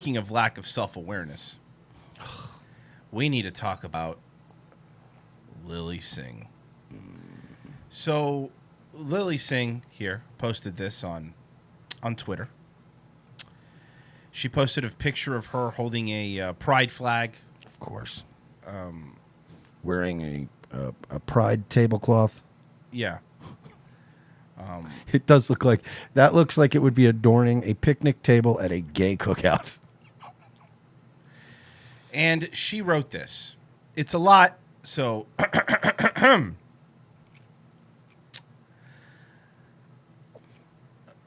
speaking of lack of self-awareness, we need to talk about Lilly Singh. So Lilly Singh here posted this on Twitter. She posted a picture of her holding a pride flag. Of course. Wearing a pride tablecloth. Yeah. It does look like, that looks like it would be adorning a picnic table at a gay cookout. And she wrote this. It's a lot, so...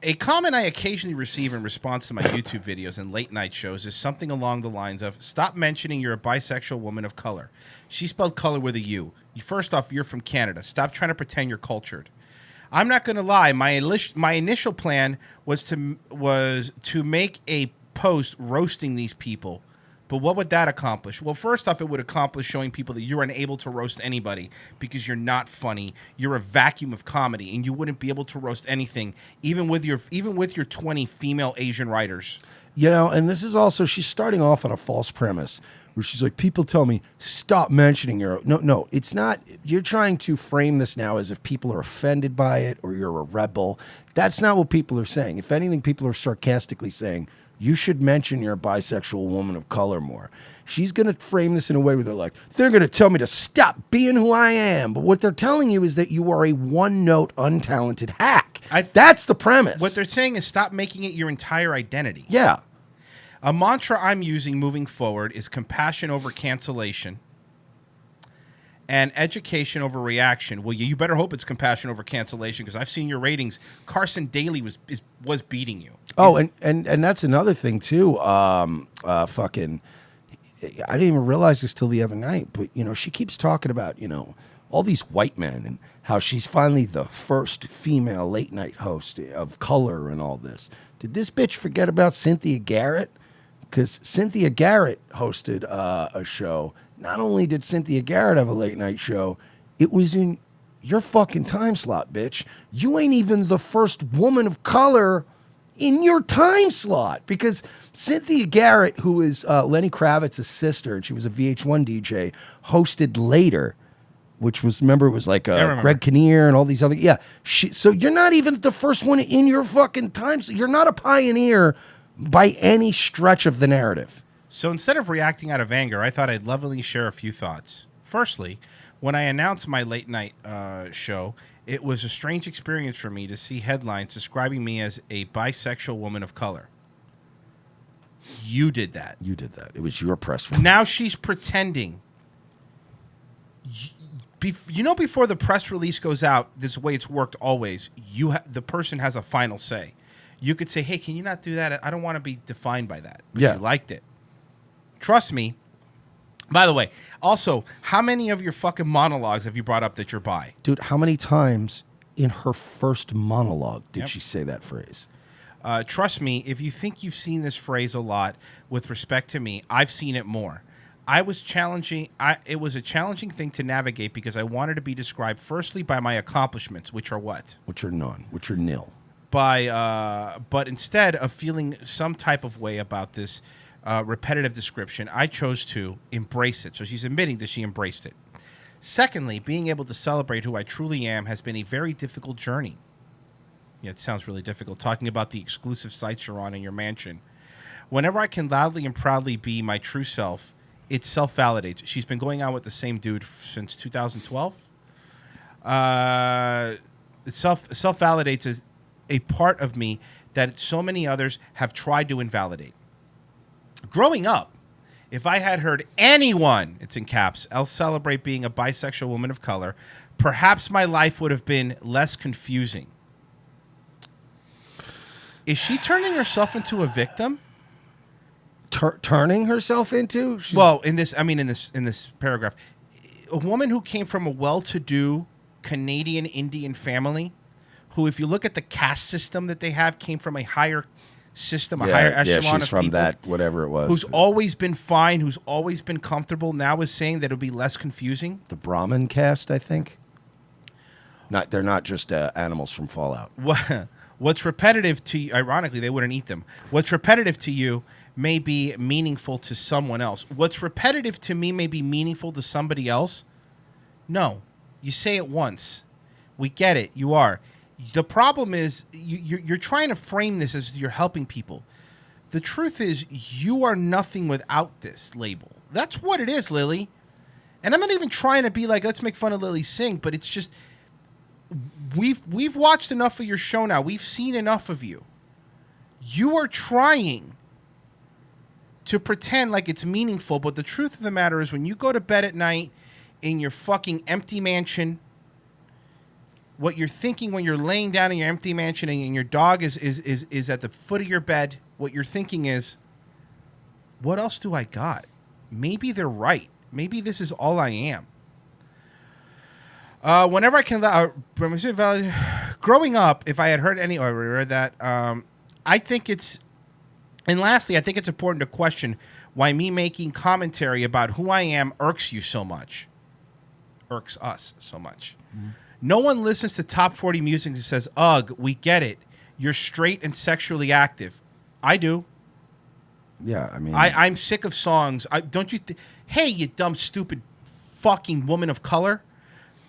A comment I occasionally receive in response to my YouTube videos and late night shows is something along the lines of, stop mentioning you're a bisexual woman of color. She spelled color with a U. First off, you're from Canada. Stop trying to pretend you're cultured. I'm not going to lie. My initial plan was to make a post roasting these people. But what would that accomplish? Well, first off, it would accomplish showing people that you're unable to roast anybody because you're not funny. You're a vacuum of comedy, and you wouldn't be able to roast anything, even with your 20 female Asian writers. You know, and this is also, she's starting off on a false premise where she's like, people tell me, stop mentioning your... No, it's not. You're trying to frame this now as if people are offended by it or you're a rebel. That's not what people are saying. If anything, people are sarcastically saying, you should mention you're a bisexual woman of color more. She's going to frame this in a way where they're going to tell me to stop being who I am. But what they're telling you is that you are a one-note, untalented hack. That's the premise. What they're saying is stop making it your entire identity. Yeah. A mantra I'm using moving forward is compassion over cancellation and education over reaction. Well, you better hope it's compassion over cancellation, because I've seen your ratings. Carson Daly was beating you. Oh, and that's another thing too. Fucking, I didn't even realize this till the other night, but she keeps talking about all these white men and how she's finally the first female late night host of color and all this. Did this bitch forget about Cynthia Garrett? Because Cynthia Garrett hosted a show. Not only did Cynthia Garrett have a late night show, it was in your fucking time slot, bitch. You ain't even the first woman of color in your time slot, because Cynthia Garrett, who is Lenny Kravitz's sister, and she was a VH1 DJ, hosted later, which was, remember, it was like Greg Kinnear and all these other, so you're not even the first one in your fucking time slot. You're not a pioneer by any stretch of the narrative. So instead of reacting out of anger, I thought I'd lovingly share a few thoughts. Firstly, when I announced my late night show, it was a strange experience for me to see headlines describing me as a bisexual woman of color. You did that. You did that. It was your press release. Now she's pretending. Before the press release goes out, this way it's worked always. The person has a final say. You could say, hey, can you not do that? I don't want to be defined by that. But you liked it. Trust me. By the way, also, how many of your fucking monologues have you brought up that you're bi? Dude, how many times in her first monologue did she say that phrase? Trust me, if you think you've seen this phrase a lot with respect to me, I've seen it more. It was a challenging thing to navigate because I wanted to be described firstly by my accomplishments, which are what? Which are none. Which are nil. But instead of feeling some type of way about this repetitive description, I chose to embrace it. So she's admitting that she embraced it. Secondly, being able to celebrate who I truly am has been a very difficult journey. Yeah, it sounds really difficult talking about the exclusive sites you're on in your mansion. Whenever I can loudly and proudly be my true self, it self-validates. She's been going out with the same dude since 2012. It self-validates as a part of me that so many others have tried to invalidate. Growing up, if I had heard anyone, it's in caps, else celebrate being a bisexual woman of color, perhaps my life would have been less confusing. Is she turning herself into a victim? Turning herself into? In this paragraph, a woman who came from a well-to-do Canadian Indian family, who, if you look at the caste system that they have, came from a higher system, higher echelon she's of from people, that, whatever it was. Who's always been fine, who's always been comfortable, now is saying that it'll be less confusing. The Brahmin caste, I think. They're not just animals from Fallout. What's repetitive to you, ironically, they wouldn't eat them. What's repetitive to you may be meaningful to someone else. What's repetitive to me may be meaningful to somebody else. No, you say it once. We get it. You are. The problem is you're trying to frame this as you're helping people. The truth is you are nothing without this label. That's what it is, Lily. And I'm not even trying to be like, let's make fun of Lilly Singh, but it's just we've watched enough of your show now. We've seen enough of you. You are trying to pretend like it's meaningful, but the truth of the matter is when you go to bed at night in your fucking empty mansion, what you're thinking when you're laying down in your empty mansion and your dog is at the foot of your bed, what you're thinking is, what else do I got? Maybe they're right. Maybe this is all I am. Whenever I can, growing up, if I had heard any, or I read that, I think it's, and lastly, I think it's important to question why me making commentary about who I am irks you so much. Irks us so much. Mm-hmm. No one listens to top 40 music and says, ugh, we get it. You're straight and sexually active. I do. Yeah, I mean, I'm sick of songs. Don't you? Hey, you dumb, stupid, fucking woman of color.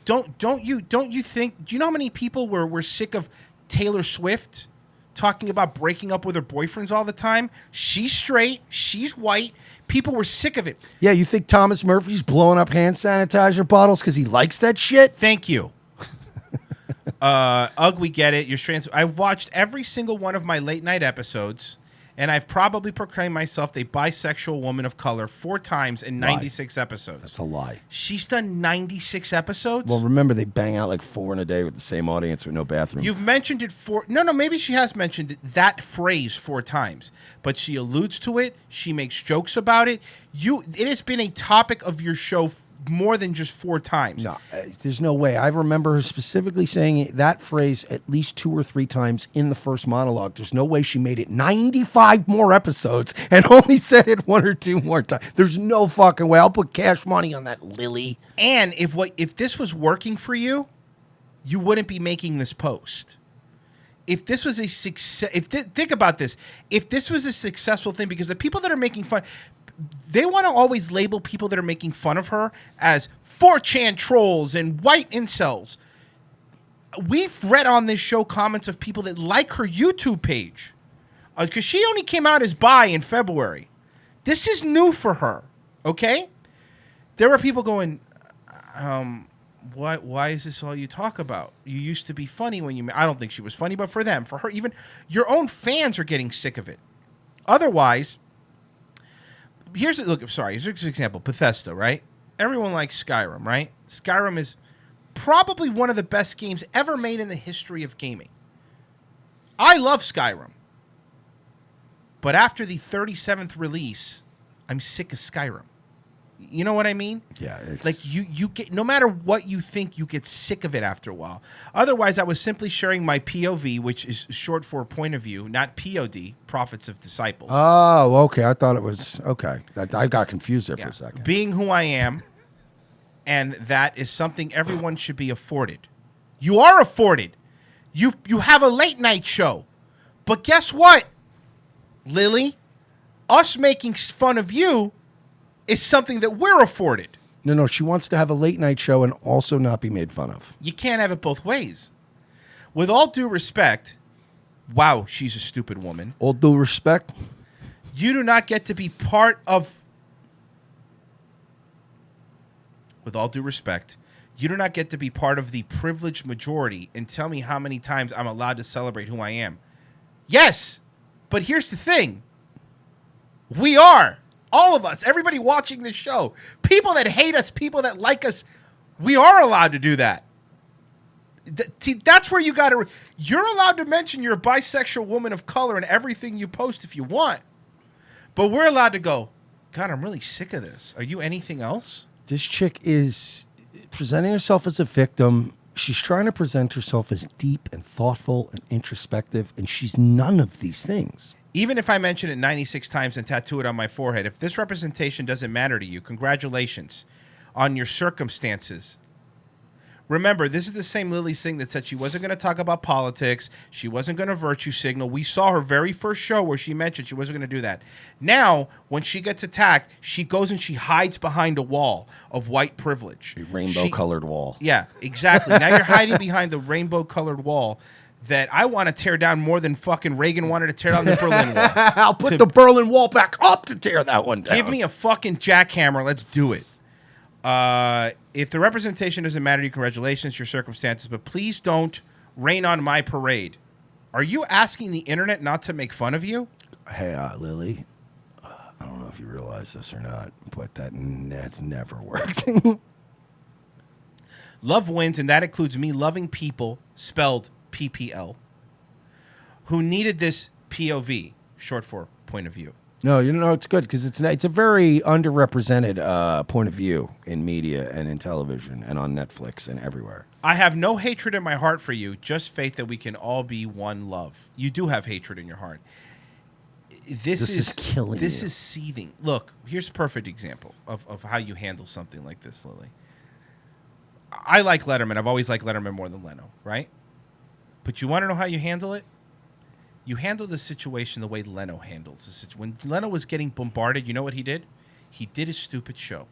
Don't you think? Do you know how many people were sick of Taylor Swift talking about breaking up with her boyfriends all the time? She's straight. She's white. People were sick of it. Yeah, you think Thomas Murphy's blowing up hand sanitizer bottles because he likes that shit? Thank you. Ugh, we get it. You're straight. I've watched every single one of my late night episodes. And I've probably proclaimed myself a bisexual woman of color 4 times in 96 episodes. That's a lie. She's done 96 episodes? Well, remember, they bang out like 4 in a day with the same audience with no bathroom. You've mentioned it No, maybe she has mentioned that phrase 4 times. But she alludes to it. She makes jokes about it. It has been a topic of your show more than just 4 times. No, there's no way. I remember her specifically saying that phrase at least 2 or 3 times in the first monologue. There's no way she made it 95 more episodes and only said it 1 or 2 more times. There's no fucking way. I'll put cash money on that, Lily. And if this was working for you, you wouldn't be making this post. If this was a success, think about this. If this was a successful thing, because the people that are making fun, they want to always label people that are making fun of her as 4chan trolls and white incels. We've read on this show comments of people that like her YouTube page because she only came out as bi in February. This is new for her, okay? There were people going, why is this all you talk about? You used to be funny when you... I don't think she was funny, but for them, for her, even your own fans are getting sick of it. Otherwise... Here's an example. Bethesda, right? Everyone likes Skyrim, right? Skyrim is probably one of the best games ever made in the history of gaming. I love Skyrim. But after the 37th release, I'm sick of Skyrim. You know what I mean? Yeah, it's... like you get, no matter what you think, you get sick of it after a while. Otherwise, I was simply sharing my POV, which is short for point of view, not POD, Prophets of Disciples. Oh, okay. I thought it was okay. I got confused there for a second. Being who I am, and that is something everyone should be afforded. You are afforded. You have a late night show, but guess what, Lily? Us making fun of you is something that we're afforded. No, she wants to have a late night show and also not be made fun of. You can't have it both ways. With all due respect, wow, she's a stupid woman. All due respect? You do not get to be part of... With all due respect, you do not get to be part of the privileged majority and tell me how many times I'm allowed to celebrate who I am. Yes, but here's the thing. We are. All of us, everybody watching this show, people that hate us, people that like us, we are allowed to do that. That's where you got to... You're allowed to mention you're a bisexual woman of color in everything you post if you want. But we're allowed to go, God, I'm really sick of this. Are you anything else? This chick is presenting herself as a victim. She's trying to present herself as deep and thoughtful and introspective, and she's none of these things. Even if I mention it 96 times and tattoo it on my forehead, if this representation doesn't matter to you, congratulations on your circumstances. Remember, this is the same Lilly Singh that said she wasn't going to talk about politics. She wasn't going to virtue signal. We saw her very first show where she mentioned she wasn't going to do that. Now, when she gets attacked, she goes and she hides behind a wall of white privilege. A rainbow-colored wall. Yeah, exactly. Now you're hiding behind the rainbow-colored wall that I want to tear down more than fucking Reagan wanted to tear down the Berlin Wall. I'll put the Berlin Wall back up to tear that one down. Give me a fucking jackhammer. Let's do it. If the representation doesn't matter to you, congratulations, your circumstances, but please don't rain on my parade. Are you asking the internet not to make fun of you? Hey, Lily, I don't know if you realize this or not, but that's never worked. Love wins, and that includes me loving people, spelled PPL, who needed this POV, short for point of view. No, it's good because it's a very underrepresented point of view in media and in television and on Netflix and everywhere. I have no hatred in my heart for you, just faith that we can all be one love. You do have hatred in your heart. This is killing This you. is seething. Look, here's a perfect example of how you handle something like this, Lily. I like Letterman. I've always liked Letterman more than Leno, right? But you want to know how you handle it? You handle the situation the way Leno handles the situation. When Leno was getting bombarded, you know what he did? He did his stupid show.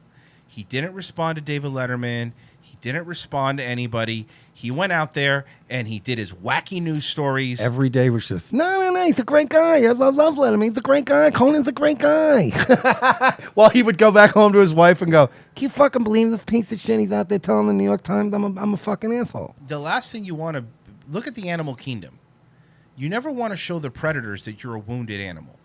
He didn't respond to David Letterman. He didn't respond to anybody. He went out there and he did his wacky news stories. Every day was just, no, he's a great guy. I love Letterman. He's a great guy. Conan's a great guy. While he would go back home to his wife and go, can you fucking believe this piece of shit he's out there telling the New York Times I'm a fucking asshole? The last thing you want to, look at the animal kingdom. You never want to show the predators that you're a wounded animal.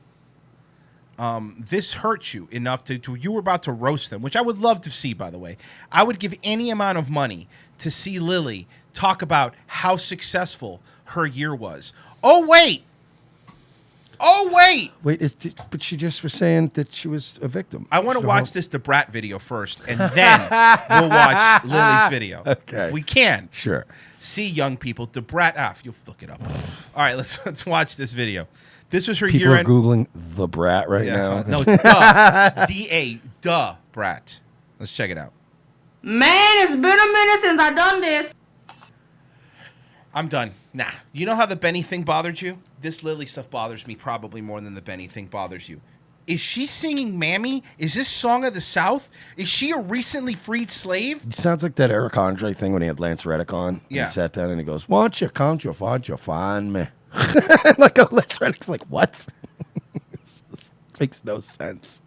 This hurts you enough to you were about to roast them, which I would love to see, by the way. I would give any amount of money to see Lily talk about how successful her year was. Oh, wait. But she just was saying that she was a victim. I want to watch this The Brat video first, and then we'll watch Lily's video. Okay. If we can. Sure. See, young people, The Brat. You'll look it up. All right, let's watch this video. This was her People year-end. are Googling The Brat right now. No, D-A, the Brat. Let's check it out. Man, it's been a minute since I done this. I'm done. Nah. You know how the Benny thing bothered you? This Lily stuff bothers me probably more than the Benny thing bothers you. Is she singing Mammy? Is this Song of the South? Is she a recently freed slave? It sounds like that Eric Andre thing when he had Lance Reddick on. Yeah. He sat down and he goes, "Why don't you count your find you find me?" Like Lance Reddick's like, what? It just makes no sense.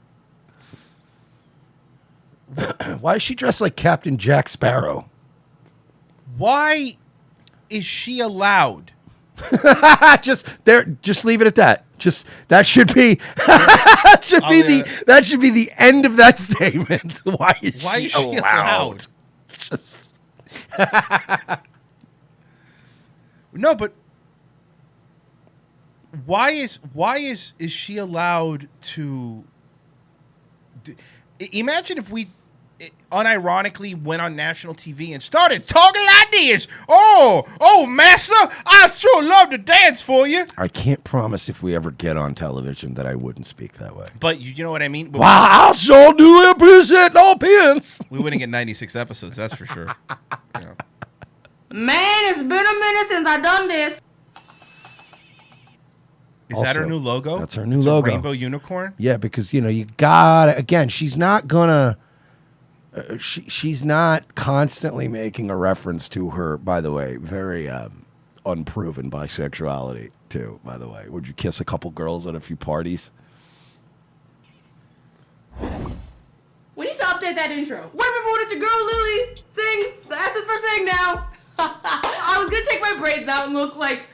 Why is she dressed like Captain Jack Sparrow? Why is she allowed? Just leave it at that. Just that should be that should be the end of that statement. Why is she allowed? Just No, but why is she allowed to imagine if we unironically went on national TV and started talking like this. Oh, massa, I sure love to dance for you. I can't promise if we ever get on television that I wouldn't speak that way. But you know what I mean? Wow, I sure do appreciate no pins. We wouldn't get 96 episodes, that's for sure. You know. Man, it's been a minute since I done this. Is that her new logo? That's her new logo. A rainbow unicorn? Yeah, because you gotta, again, she's not gonna. She's not constantly making a reference to her, by the way, very unproven bisexuality, too, by the way. Would you kiss a couple girls at a few parties? We need to update that intro. Wait before it's your girl Lilly Singh. That's his first thing now. I was gonna take my braids out and look like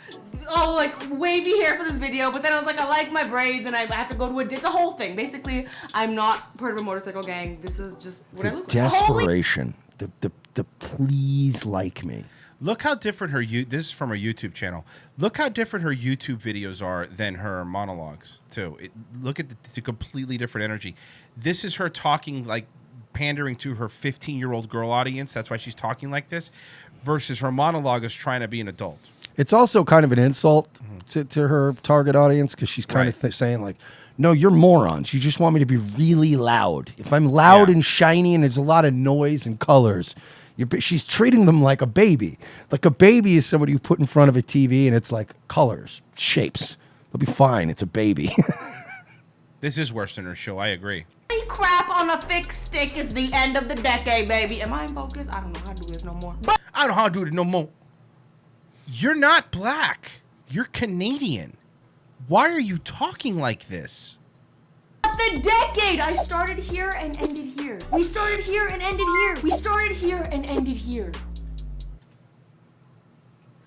all like wavy hair for this video, but then I was like, I like my braids and I have to go to it's a whole thing. Basically, I'm not part of a motorcycle gang. This is just what I look like. Desperation. The please like me. Look how different this is from her YouTube channel. Look how different her YouTube videos are than her monologues, too. Look at the completely different energy. This is her talking like pandering to her 15-year-old girl audience. That's why she's talking like this. Versus her monologue is trying to be an adult. It's also kind of an insult to her target audience because she's kind of saying like, no, you're morons. You just want me to be really loud. If I'm loud and shiny and there's a lot of noise and colors, She's treating them like a baby. Like a baby is somebody you put in front of a TV and it's like colors, shapes. They'll be fine. It's a baby. This is worse than her show. I agree. Crap on a fixed stick is the end of the decade, baby. Am I in focus? I don't know how to do this no more. I don't know how to do it no more. You're not black. You're Canadian. Why are you talking like this? The decade! I started here and ended here. We started here and ended here. We started here and ended here.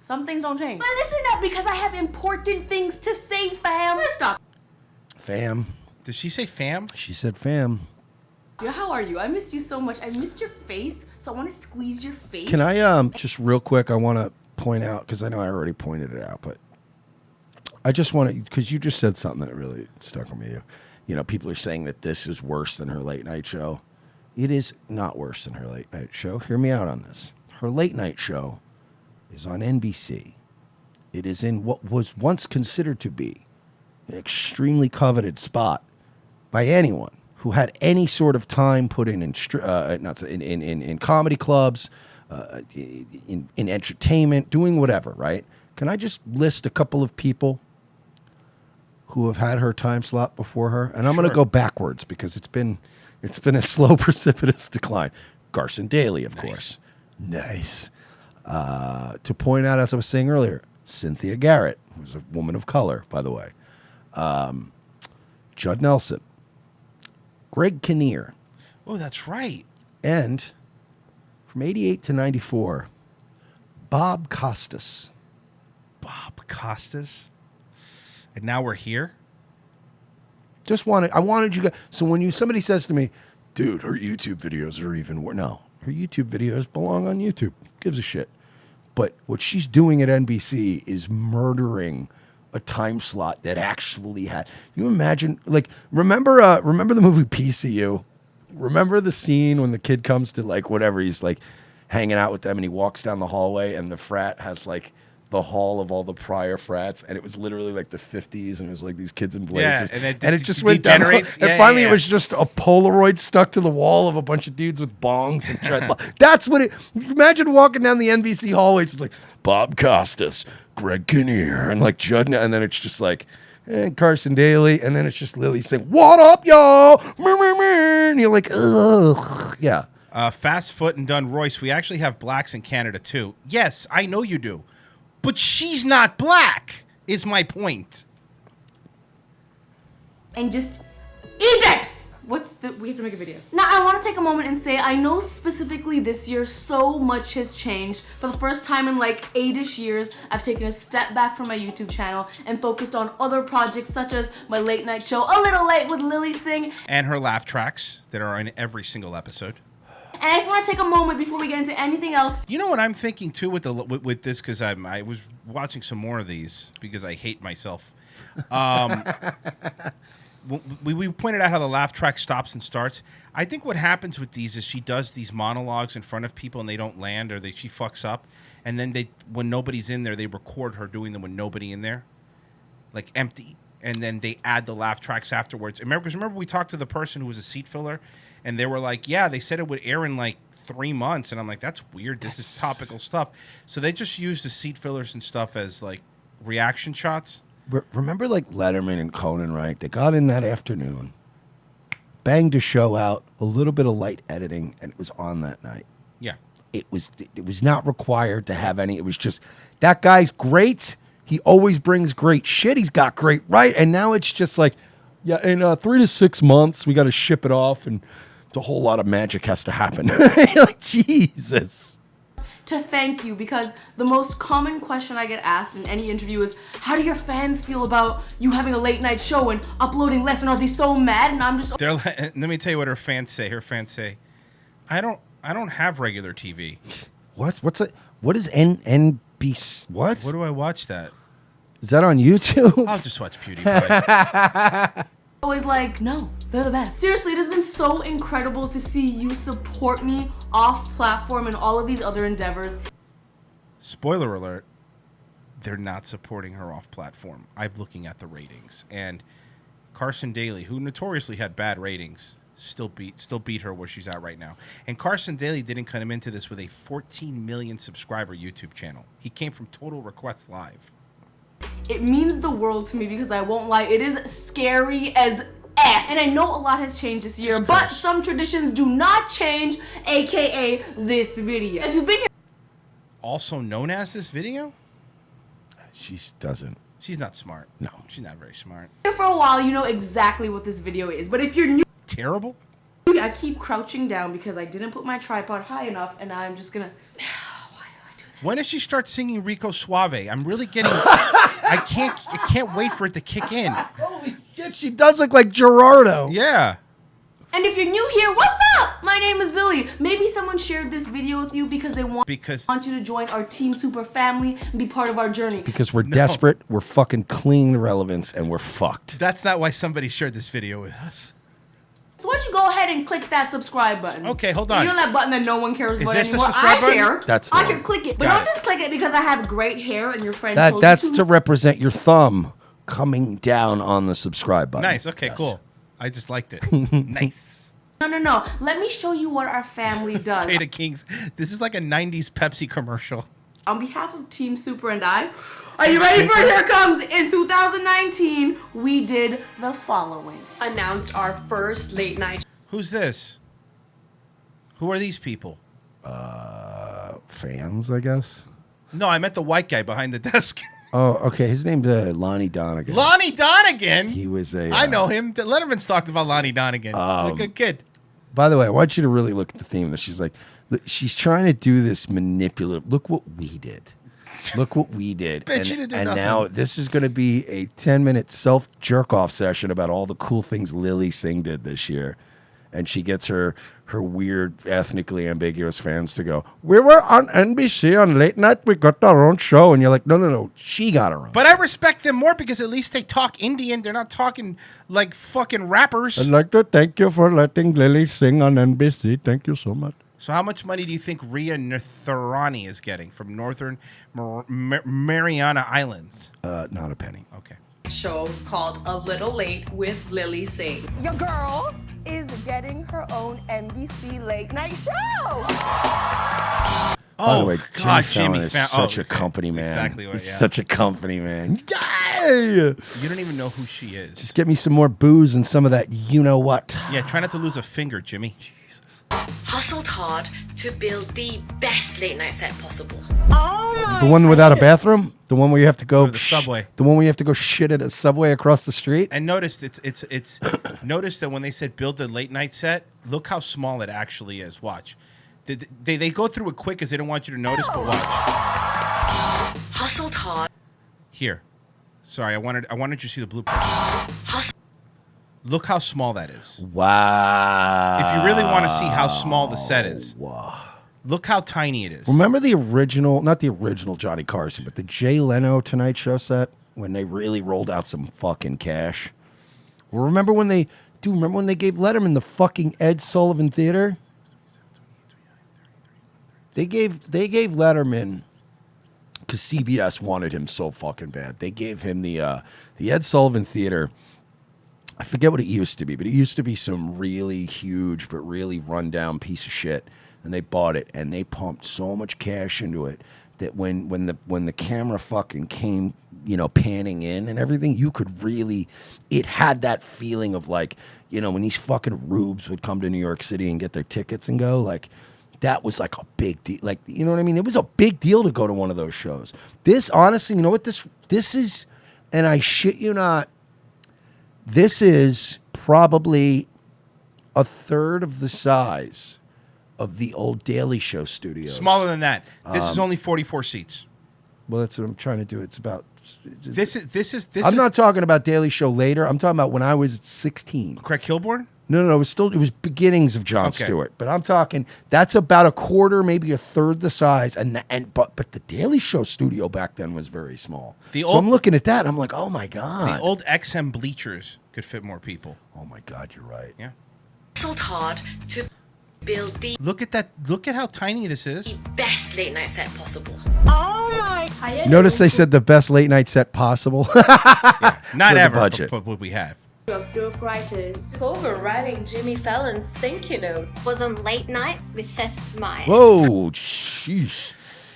Some things don't change. But listen up, because I have important things to say, fam. First up. Fam. Did she say fam? She said fam. Yo, how are you? I missed you so much. I missed your face, so I want to squeeze your face. Can I just real quick? I want to point out, because I know I already pointed it out, but I just want to, because you just said something that really stuck with me. You know, people are saying that this is worse than her late night show. It is not worse than her late night show. Hear me out on this. Her late night show is on NBC. It is in what was once considered to be an extremely coveted spot by anyone who had any sort of time put in comedy clubs, in entertainment, doing whatever, right? Can I just list a couple of people who have had her time slot before her? And I'm going to go backwards because it's been a slow, precipitous decline. Carson Daly, of course. Nice. To point out, as I was saying earlier, Cynthia Garrett, who's a woman of color, by the way. Judd Nelson. Greg Kinnear. Oh, that's right. And from 88 to 94, Bob Costas. Bob Costas? And now we're here? I wanted you guys. So when somebody says to me, dude, her YouTube videos are even worse. No, her YouTube videos belong on YouTube. Gives a shit. But what she's doing at NBC is murdering a time slot that actually had. You imagine, like, remember the movie PCU? Remember the scene when the kid comes to, like, whatever, he's like hanging out with them and he walks down the hallway and the frat has like the hall of all the prior frats, and it was literally like the 50s, and it was like these kids in blazers, and it just went down. And finally, it was just a Polaroid stuck to the wall of a bunch of dudes with bongs and dreadlocks. That's what it. Imagine walking down the NBC hallways. It's like Bob Costas, Greg Kinnear, and like Judd, and then it's just like Carson Daly, and then it's just Lilly Singh. What up, y'all? And you're like, ugh, yeah. Fast Foot and Dunn Royce. We actually have blacks in Canada too. Yes, I know you do. But she's not black, is my point. And just eat it! We have to make a video. Now, I want to take a moment and say, I know specifically this year so much has changed. For the first time in like 8-ish years, I've taken a step back from my YouTube channel and focused on other projects such as my late night show, A Little Late with Lilly Singh. And her laugh tracks that are in every single episode. And I just want to take a moment before we get into anything else. You know what I'm thinking too with this, because I was watching some more of these because I hate myself. We pointed out how the laugh track stops and starts. I think what happens with these is she does these monologues in front of people and they don't land, or she fucks up, and then when nobody's in there, they record her doing them with nobody in there, like empty, and then they add the laugh tracks afterwards. Remember we talked to the person who was a seat filler. And they were like, yeah, they said it would air in like 3 months. And I'm like, that's weird. This is topical stuff. So they just use the seat fillers and stuff as like reaction shots. Remember like Letterman and Conan, right? They got in that afternoon, banged a show out, a little bit of light editing, and it was on that night. Yeah. It was not required to have any. It was just, that guy's great. He always brings great shit. He's got great right. And now it's just like, yeah, in 3 to 6 months, we got to ship it off, and a whole lot of magic has to happen. Like, Jesus. To thank you, because the most common question I get asked in any interview is, how do your fans feel about you having a late night show and uploading less, and are they so mad? And I'm just... Let me tell you what her fans say. Her fans say, I don't have regular TV. What's it? What is NBC? What? Where do I watch that? Is that on YouTube? I'll just watch PewDiePie. Always like, no, they're the best. Seriously, it has been so incredible to see you support me off platform and all of these other endeavors. Spoiler alert, they're not supporting her off platform. I'm looking at the ratings, and Carson Daly, who notoriously had bad ratings, still beat her where she's at right now. And Carson Daly didn't come into this with a 14 million subscriber YouTube channel. He came from Total Request Live. It means the world to me because I won't lie, it is scary as F. And I know a lot has changed this year, but some traditions do not change, aka this video. If you've been here, Also known as this video? She doesn't. She's not smart. No. She's not very smart. for a while, you know exactly what this video is. But if you're new, Terrible? I keep crouching down because I didn't put my tripod high enough, and I'm just gonna. Why do I do this? When does she start singing Rico Suave? I'm really getting. I can't wait for it to kick in. Holy shit, she does look like Gerardo. Yeah. And if you're new here, what's up? My name is Lily. Maybe someone shared this video with you because they want you to join our Team Super family and be part of our journey. Because we're desperate, we're fucking clinging to relevance, and we're fucked. That's not why somebody shared this video with us. So why don't you go ahead and click that subscribe button? Okay, hold on. You know that button that no one cares about this the anymore? subscribe button? care. That's the I one. can click it. But Got don't it. just click it because I have great hair and your friend told That's you to represent your thumb coming down on the subscribe button. Nice. Okay, cool. I just liked it. Nice. No. Let me show you what our family does. Fada Kings. This is like a 90s Pepsi commercial. On behalf of Team Super and I, are you ready for it? Here it comes. In 2019, we did the following. Announced our first late night Who's this? Who are these people? Fans, I guess. No, I meant the white guy behind the desk. Oh, okay. His name's Lonnie Donegan. Lonnie Donegan? He was a. I know him. Letterman's talked about Lonnie Donegan. He's a good kid. By the way, I want you to really look at the theme. That she's like, she's trying to do this manipulative. Look what we did. Look what we did. Bet and you didn't do and nothing. now this is going to be a 10-minute self jerk off session about all the cool things Lilly Singh did this year. And she gets her weird, ethnically ambiguous fans to go, we were on NBC on late night. We got our own show. And you're like, no. She got her own. But I respect them more because at least they talk Indian. They're not talking like fucking rappers. I'd like to thank you for letting Lilly sing on NBC. Thank you so much. So how much money do you think Ria Natharani is getting from Northern Mariana Islands? Not a penny. Okay. show called A Little Late with Lilly Singh. Your girl is getting her own NBC late night show. By the way, God, Jimmy Fallon is Fallon. such a company man. Exactly what, He's yeah. such a company man. Yay! You don't even know who she is. Just get me some more booze and some of that you know what. Yeah, try not to lose a finger, Jimmy. Hustled hard to build the best late night set possible. The one without a bathroom? The one where you have to go the subway. The one where you have to go shit at a subway across the street? And notice it's notice that when they said build the late night set, look how small it actually is. Watch. They go through it quick because they don't want you to notice, but watch. Hustled hard. Here. Sorry, I wanted you to see the blueprint. Look how small that is. Wow. If you really want to see how small the set is, look how tiny it is. Remember the original, not the original Johnny Carson, but the Jay Leno Tonight Show set when they really rolled out some fucking cash? Well, remember when they gave Letterman the fucking Ed Sullivan Theater? They gave Letterman, because CBS wanted him so fucking bad. They gave him the Ed Sullivan Theater. I forget what it used to be, but it used to be some really huge but really rundown piece of shit. And they bought it, and they pumped so much cash into it that when the camera fucking came, panning in and everything, you could really, it had that feeling of like, when these fucking rubes would come to New York City and get their tickets and go, like, that was like a big deal. Like, you know what I mean? It was a big deal to go to one of those shows. This, honestly, you know what this is? And I shit you not, this is probably a third of the size of the old Daily Show studios. Smaller than that. This is only 44 seats. Well, that's what I'm trying to do. It's about. This is. I'm not talking about Daily Show later. I'm talking about when I was 16. Craig Kilborn? No. It was beginnings of Jon Stewart. But I'm talking. That's about a quarter, maybe a third the size. But the Daily Show studio back then was very small. So I'm looking at that. I'm like, oh my god. The old XM bleachers could fit more people. Oh my god, you're right. Yeah. Hustled hard to build the Look at that. Look at how tiny this is. best late night set possible. Notice they said the best late night set possible. Not the ever, budget. but what we have. of joke writers. Took over writing Jimmy Fallon's thank you notes. Was on Late Night with Seth Meyers. Whoa, sheesh.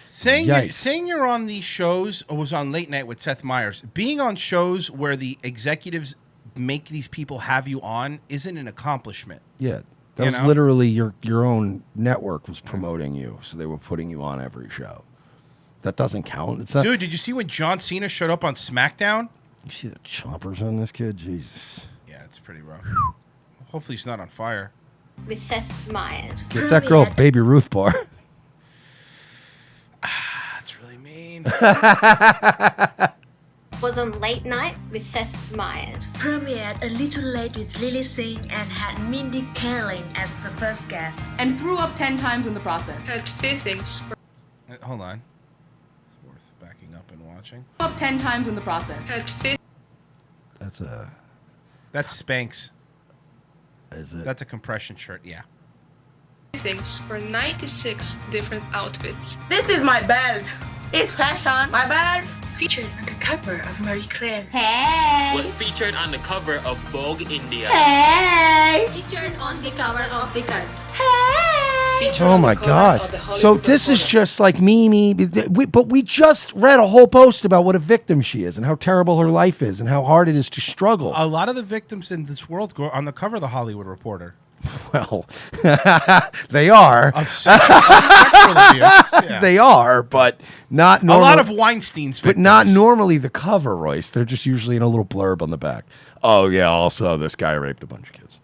Saying you're on these shows or was on Late Night with Seth Meyers, being on shows where the executives make these people have you on isn't an accomplishment. Yeah. That was literally your own network was promoting you, so they were putting you on every show. That doesn't count. It's not. Dude, did you see when John Cena showed up on SmackDown? You see the choppers on this kid? Jesus. Yeah, it's pretty rough. Hopefully he's not on fire. With Seth Meyers. Get that girl a Baby Ruth bar. That's really mean. Was on Late Night with Seth Meyers. Premiered A Little Late with Lilly Singh and had Mindy Kaling as the first guest. And threw up 10 times in the process. Had fittings. Hold on. It's worth backing up and watching. Threw up 10 times in the process. Had fit. That's Spanx. Is it? That's a compression shirt, yeah. Fittings for 96 different outfits. This is my belt. It's fashion. My belt. Featured on the cover of Marie Claire. Hey. Was featured on the cover of Vogue India. Hey. Featured on the cover of the card. Hey. Oh my gosh. So this is just like Mimi, but we just read a whole post about what a victim she is and how terrible her life is and how hard it is to struggle. A lot of the victims in this world go on the cover of the Hollywood Reporter. Well, they are. Of sexual abuse. Yeah. They are, but not normally. A lot of Weinstein's victims. But not normally the cover, Royce. They're just usually in a little blurb on the back. Oh, yeah, also, this guy raped a bunch of kids.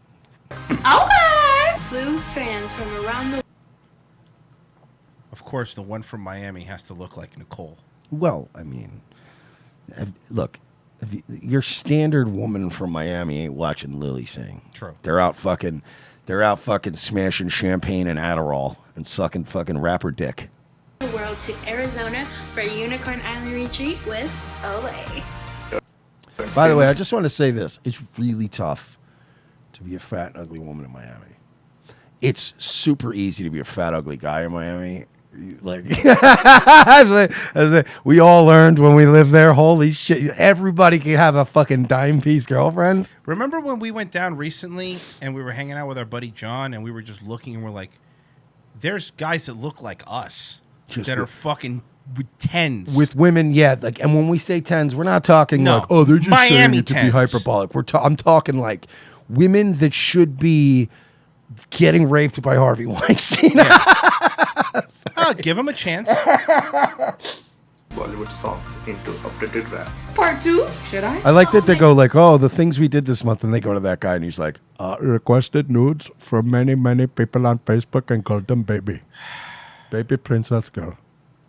Okay. Flew fans from around the Of course, the one from Miami has to look like Nicole. Well, I mean, look, your standard woman from Miami ain't watching Lilly Singh. True. They're out fucking smashing champagne and Adderall and sucking fucking rapper dick. the world to Arizona for a Unicorn Island retreat with Olay. By the way, I just want to say this. It's really tough to be a fat and ugly woman in Miami. It's super easy to be a fat, ugly guy in Miami. Like, we all learned when we lived there, holy shit, everybody can have a fucking dime piece girlfriend. Remember when we went down recently and we were hanging out with our buddy John and we were just looking and we're like, there's guys that look like us that are fucking with tens. With women, yeah. Like, and when we say tens, we're not talking like, oh, they're just Miami saying it to be tens. hyperbolic. I'm talking like women that should be getting raped by Harvey Weinstein. Yeah. Give him a chance. Bollywood songs into updated raps. Part 2? Should I? I like that they go like, oh, the things we did this month, and they go to that guy and he's like, requested nudes from many, many people on Facebook and called them baby. Baby princess girl.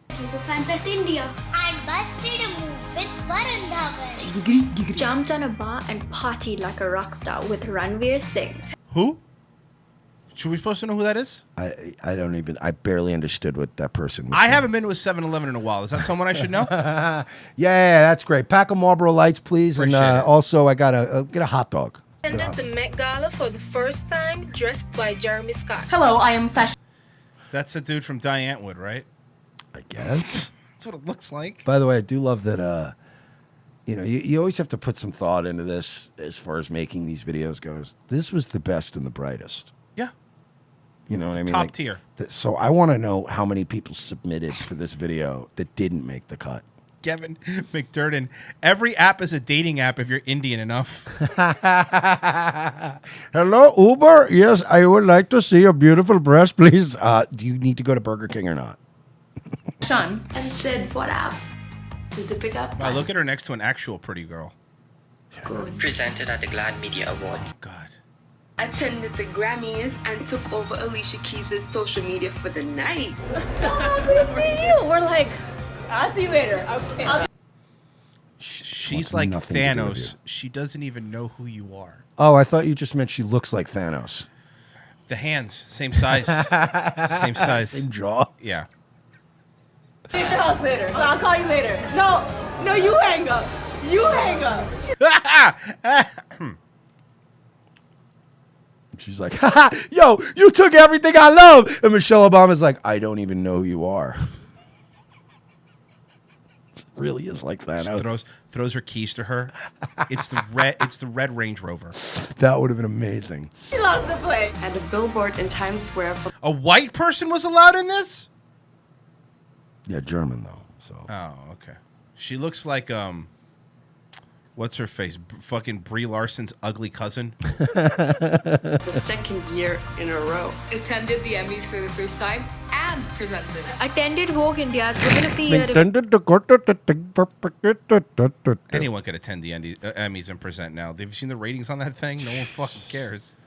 Best India. I busted a move with Varun. Jumped on a bar and partied like a rock star with Ranveer Singh. Who? Should we supposed to know who that is? I barely understood what that person was I saying. haven't been to a 7-Eleven in a while. Is that someone I should know? Yeah, that's great. Pack of Marlboro Lights, please. Appreciate and it. also, I got a hot dog. Attended the Met Gala for the first time, dressed by Jeremy Scott. Hello, I am fashion. That's the dude from Diane Wood, right? I guess. That's what it looks like. By the way, I do love that, you always have to put some thought into this as far as making these videos goes. This was the best and the brightest. Yeah. You know what I mean? Top tier. So I want to know how many people submitted for this video that didn't make the cut. Kevin McDurden. Every app is a dating app if you're Indian enough. Hello, Uber? Yes, I would like to see a beautiful breast, please. Do you need to go to Burger King or not? Sean. And said, what up? To the pickup. Wow, look at her next to an actual pretty girl. Presented at the Glad Media Awards. Oh, God. Attended the Grammys and took over Alicia Keys' social media for the night. Oh, good to see you. We're like, I'll see you later. Okay. She's wants like nothing to do with Thanos. She doesn't even know who you are. Oh, I thought you just meant she looks like Thanos. The hands, same size. Same size. Same jaw. Yeah. See you at the house later. I'll call you later. No, you hang up. You hang up. She's like, ha, yo, you took everything I love. And Michelle Obama's like, I don't even know who you are. really is like that. Just throws her keys to her. It's the red Range Rover. That would have been amazing. He loves to play. And a billboard in Times Square for A white person was allowed in this? Yeah, German though. So. Oh, okay. She looks like what's her face? Fucking Brie Larson's ugly cousin. the second year in a row. Attended the Emmys for the first time and presented. Attended Vogue India's Women of the Year. Anyone could attend the Emmys and present now. Have you seen the ratings on that thing? No one fucking cares.